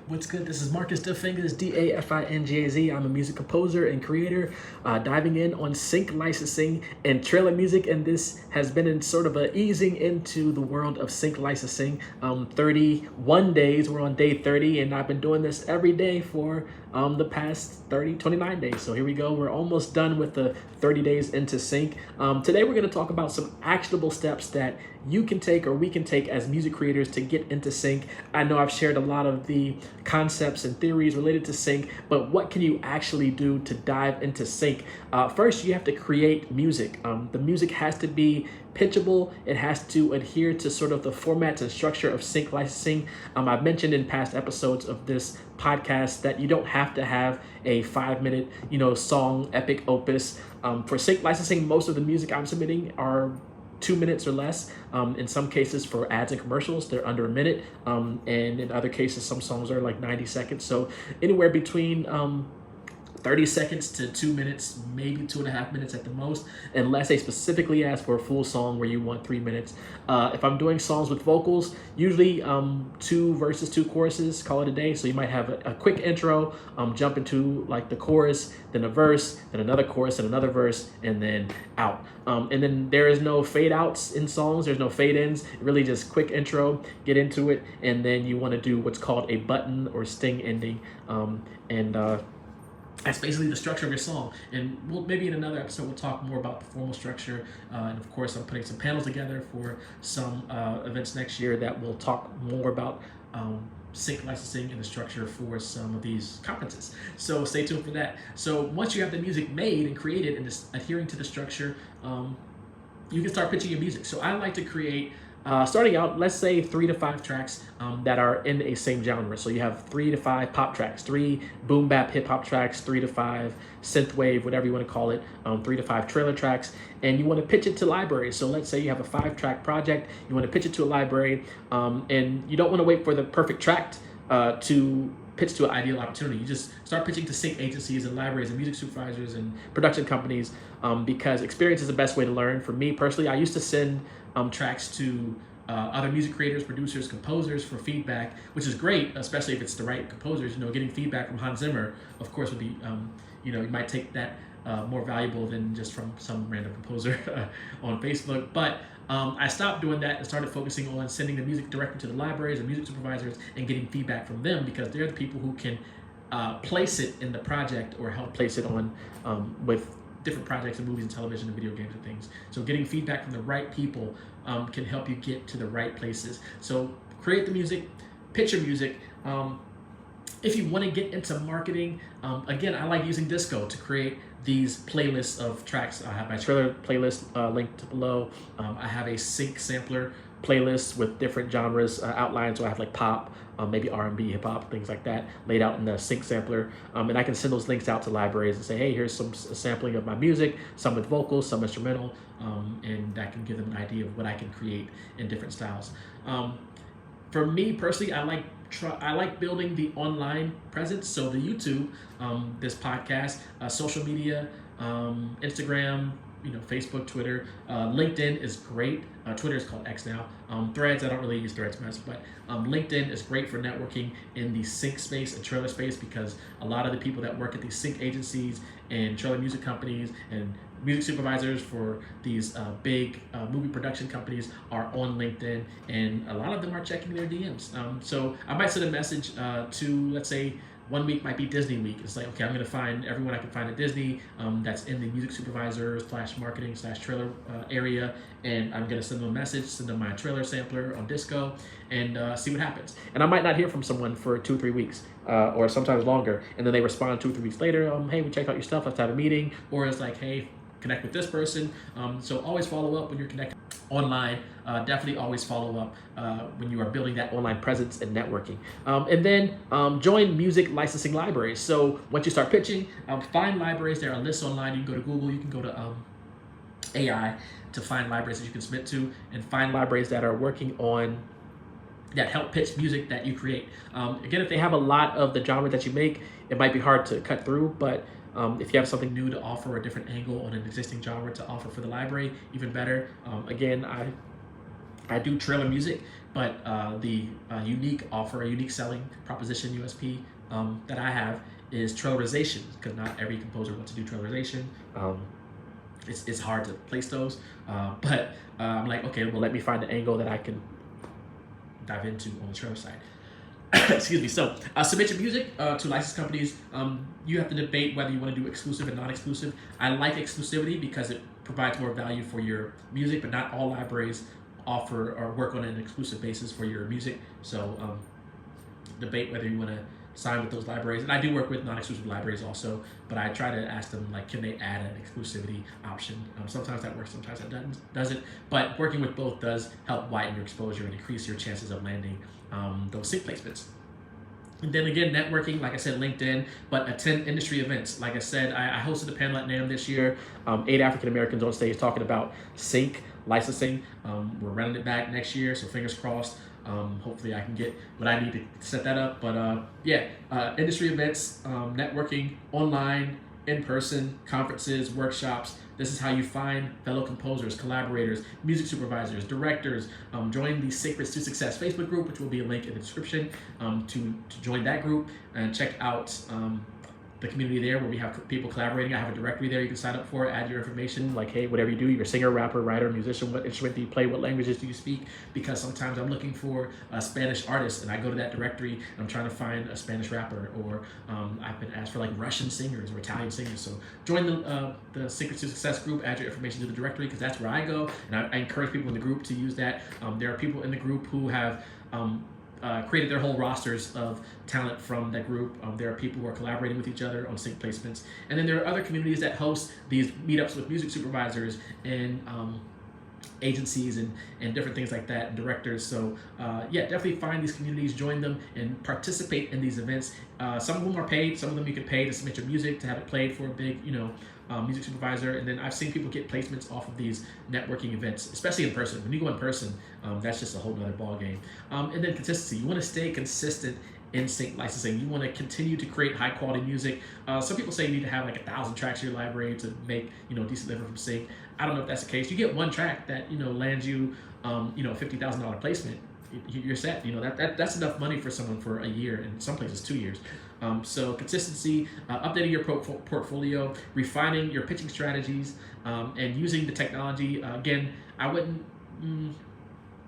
What's good? This is Marcus Fingaz, Dafingaz. I'm a music composer and creator, diving in on sync licensing and trailer music. And this has been in sort of a easing into the world of sync licensing. 31 days, we're on day 30, and I've been doing this every day for the past 29 days. So here we go. We're almost done with the 30 days into sync. Today, we're going to talk about some actionable steps that you can take or we can take as music creators to get into sync. I know I've shared a lot of the concepts and theories related to sync, but what can you actually do to dive into sync? First, you have to create music. The music has to be pitchable. It has to adhere to sort of the formats and structure of sync licensing. I've mentioned in past episodes of this podcast that you don't have to have a 5-minute, song epic opus. For sync licensing, most of the music I'm submitting are 2 minutes or less. In some cases for ads and commercials, they're under a minute. And in other cases, some songs are like 90 seconds. So anywhere between 30 seconds to 2 minutes, maybe 2.5 minutes at the most, unless they specifically ask for a full song where you want 3 minutes. If I'm doing songs with vocals, usually 2 verses, 2 choruses, call it a day. So you might have a quick intro, jump into like the chorus, then a verse, then another chorus and another verse, and then out. And then there is no fade outs in songs. There's no fade ins, really just quick intro, get into it. And then you want to do what's called a button or sting ending. That's basically the structure of your song. And maybe in another episode, we'll talk more about the formal structure. And of course, I'm putting some panels together for some events next year that will talk more about sync licensing and the structure for some of these conferences. So stay tuned for that. So once you have the music made and created and just adhering to the structure, you can start pitching your music. So I like to create starting out, let's say 3 to 5 tracks that are in a same genre. So you have 3 to 5 pop tracks, 3 boom bap hip hop tracks, 3 to 5 synthwave, whatever you want to call it, 3 to 5 trailer tracks, and you want to pitch it to libraries. So let's say you have a 5-track project, you want to pitch it to a library, and you don't want to wait for the perfect track to pitch to an ideal opportunity. You just start pitching to sync agencies and libraries and music supervisors and production companies because experience is the best way to learn. For me personally, I used to send tracks to other music creators, producers, composers for feedback, which is great, especially if it's the right composers. Getting feedback from Hans Zimmer, of course, would be, you might take that more valuable than just from some random composer on Facebook. But I stopped doing that and started focusing on sending the music directly to the libraries and music supervisors and getting feedback from them because they're the people who can place it in the project or help place it on with different projects and movies and television and video games and things. So getting feedback from the right people can help you get to the right places. So create the music, pitch your music. If you want to get into marketing, again, I like using Disco to create these playlists of tracks. I have my trailer playlist linked below. I have a sync sampler playlist with different genres outlined. So I have like pop, maybe R&B, hip hop, things like that laid out in the sync sampler. And I can send those links out to libraries and say, hey, here's some sampling of my music, some with vocals, some instrumental, and that can give them an idea of what I can create in different styles. For me personally, I like building the online presence. So the YouTube, this podcast, social media, Instagram, Facebook, Twitter, LinkedIn is great. Twitter is called X now. Threads, I don't really use Threads much, but LinkedIn is great for networking in the sync space and trailer space because a lot of the people that work at these sync agencies and trailer music companies and music supervisors for these big movie production companies are on LinkedIn, and a lot of them are checking their DMs. So I might send a message to, let's say, 1 week might be Disney week. It's like, okay, I'm going to find everyone I can find at Disney that's in the music supervisor / marketing / trailer area, and I'm going to send them a message, send them my trailer sampler on Disco, and see what happens. And I might not hear from someone for 2-3 weeks or sometimes longer, and then they respond 2-3 weeks later. Hey, we checked out your stuff. Let's have a meeting. Or it's like, hey, connect with this person. So always follow up when you're connected online. Definitely always follow up when you are building that online presence and networking. And then join music licensing libraries. So once you start pitching, find libraries. There are lists online. You can go to Google. You can go to AI to find libraries that you can submit to, and find libraries that are working on that help pitch music that you create. Again, if they have a lot of the genre that you make, it might be hard to cut through, but if you have something new to offer, a different angle on an existing genre to offer for the library, even better. Again, I I do trailer music, but the unique offer, a unique selling proposition, USP, that I have is trailerizations, because not every composer wants to do traillerization. It's hard to place those, but I'm like, okay, well, let me find the angle that I can dive into on the trailer side. Excuse me. So submit your music to license companies. You have to debate whether you want to do exclusive and non-exclusive. I like exclusivity because it provides more value for your music, but not all libraries offer or work on an exclusive basis for your music. So debate whether you want to sign with those libraries. And I do work with non-exclusive libraries also, but I try to ask them, like, can they add an exclusivity option? Sometimes that works, sometimes that doesn't. But working with both does help widen your exposure and increase your chances of landing those sync placements. And then again, networking, like I said, LinkedIn, but attend industry events. Like I said, I hosted a panel at NAMM this year, 8 African Americans on stage talking about sync licensing. We're running it back next year, so fingers crossed. Hopefully I can get what I need to set that up. But industry events, networking, online, in person, conferences, workshops. This is how you find fellow composers, collaborators, music supervisors, directors. Join the Syncrets To Success Facebook group, which will be a link in the description to join that group, and check out the community there where we have people collaborating. I have a directory there you can sign up for, add your information, like, hey, whatever you do, you're a singer, rapper, writer, musician, what instrument do you play, what languages do you speak? Because sometimes I'm looking for a Spanish artist and I go to that directory and I'm trying to find a Spanish rapper, or I've been asked for like Russian singers or Italian singers. So join the Syncrets To Success group, add your information to the directory, because that's where I go, and I encourage people in the group to use that. There are people in the group who have created their whole rosters of talent from that group. There are people who are collaborating with each other on sync placements. And then there are other communities that host these meetups with music supervisors and agencies and different things like that, and directors. So definitely find these communities, join them, and participate in these events. Some of them are paid, some of them you can pay to submit your music, to have it played for a big, music supervisor. And then I've seen people get placements off of these networking events, especially in person. When you go in person, that's just a whole nother ball game. And then consistency. You want to stay consistent in sync licensing. You want to continue to create high quality music. Some people say you need to have like 1,000 tracks in your library to make decent living from sync. I don't know if that's the case. You get one track that lands you $50,000 placement, you're set. That's enough money for someone for a year, and some places 2 years. So consistency, updating your portfolio, refining your pitching strategies, and using the technology. Again, I wouldn't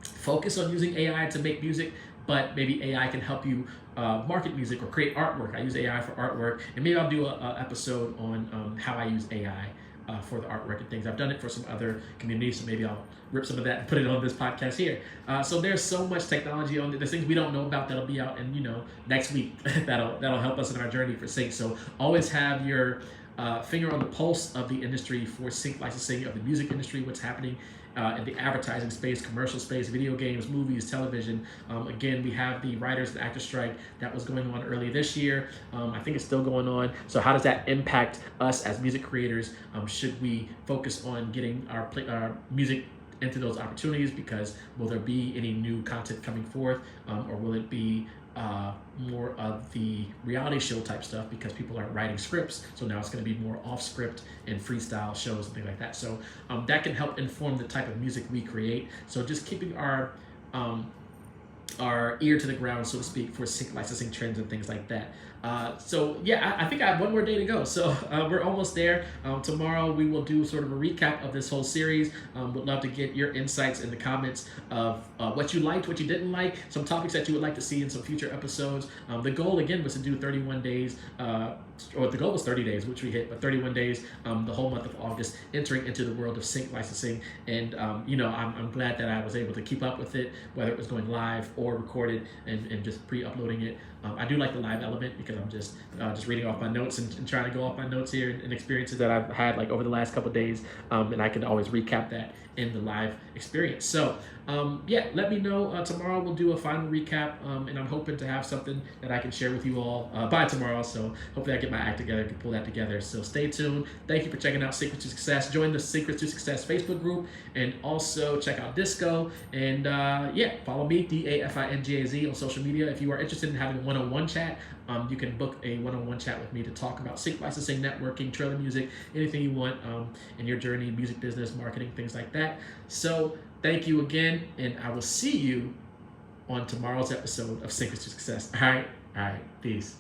focus on using AI to make music, but maybe AI can help you market music or create artwork. I use AI for artwork, and maybe I'll do an episode on how I use AI for the artwork and things. I've done it for some other communities, so maybe I'll rip some of that and put it on this podcast here. So there's so much technology on there's things we don't know about that'll be out in next week that'll help us in our journey for sync. So always have your finger on the pulse of the industry for sync licensing, of the music industry, what's happening in the advertising space, commercial space, video games, movies, television. Again, we have the writers and actors strike that was going on earlier this year. I think it's still going on. So how does that impact us as music creators? Should we focus on getting our music into those opportunities? Because will there be any new content coming forth, or will it be more of the reality show type stuff, because people are writing scripts, so now it's going to be more off script and freestyle shows and things like that. So that can help inform the type of music we create. So just keeping our ear to the ground, so to speak, for sync licensing trends and things like that. I think I have one more day to go. So we're almost there. Tomorrow we will do sort of a recap of this whole series. Would love to get your insights in the comments of what you liked, what you didn't like, some topics that you would like to see in some future episodes. The goal, again, was to do 31 days, or the goal was 30 days, which we hit, but 31 days, the whole month of August, entering into the world of sync licensing. And, I'm glad that I was able to keep up with it, whether it was going live or recorded and just pre-uploading it. I do like the live element, because I'm just reading off my notes and trying to go off my notes here and experiences that I've had like over the last couple of days, and I can always recap that in the live experience. So let me know. Tomorrow we'll do a final recap, and I'm hoping to have something that I can share with you all by tomorrow. So hopefully I get my act together, can pull that together. So stay tuned. Thank you for checking out Syncrets To Success. Join the Syncrets To Success Facebook group, and also check out Disco, and follow me, DAFINGAZ, on social media. If you are interested in having a one-on-one chat, you can book a one-on-one chat with me to talk about sync licensing, networking, trailer music, anything you want in your journey, music business, marketing, things like that. So Thank you again, and I will see you on tomorrow's episode of Syncrets To Success. All right, peace.